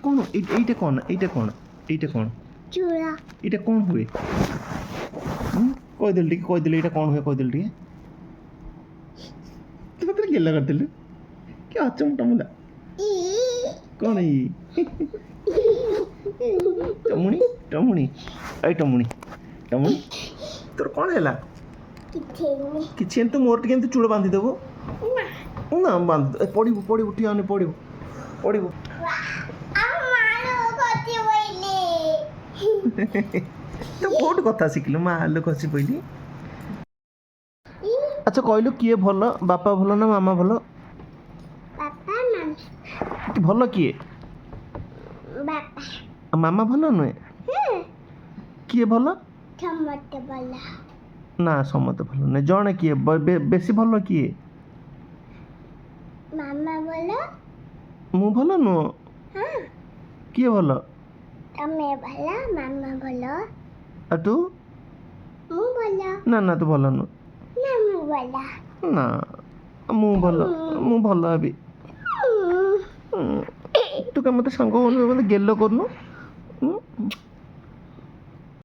କ'ଣ ଏଇଟା କ'ଣ ଏଇଟା କ'ଣ ଏଇଟା କ'ଣ ଚୂଡ଼ା ଏଇଟା କ'ଣ ହୁଏ? କହିଦେଲି ଟିକେ କହିଦେଲି ଏଇଟା କ'ଣ ହୁଏ କହିଦେଲି ଟିକେ ତୁ ମତେ ଗେଲା କରିଦେଲୁ କି ଅଚମଟା କ'ଣ ଟମୁଣି ଟମୁଣି ଏଇ ଟମୁଣି ଟମୁଣି ତୋର କ'ଣ ହେଲା? କିଛି ଏମିତି ମୋର ଟିକେ ଏମିତି ଚୂଳ ବାନ୍ଧିଦେବୁ ନା ବାନ୍ଧି ପଡ଼ିବୁ ପଡ଼ିବୁ ଠିଆ ହନି ପଡ଼ିବୁ ପଡ଼ିବୁ ତୁ କୋଉଠୁ କଥା ଶିଖିଲୁ ମା ଆଲୁ ଖସି ପଇଲି। ଆଚ୍ଛା କହିଲୁ କିଏ ଭଲ ବାପା ଭଲ ନା ମାମା ଭଲ? ଭଲ କିଏ? ମାମା ଭଲ ନୁହେଁ କିଏ ଭଲ? ନା ସମସ୍ତେ ଭଲ ନୁହେଁ ଜଣେ କିଏ ବେଶୀ ଭଲ କିଏ? ମାମା ଭଲ ମୁଁ ଭଲ ନୁହଁ କିଏ ଭଲ? ତମେ ଭଲ ମାମା ଭଲ ଆଉ ତୁ? ମୁଁ ଭଲ ନା ନା ତୁ ଭଲ ନୁହଁ ନା ମୁଁ ଭଲ ନା ମୁଁ ଭଲ ହେବି। ତୁ କା ମତେ ସାଙ୍ଗ ହଉନୁ ମତେ ଗେଲ କରୁନୁ।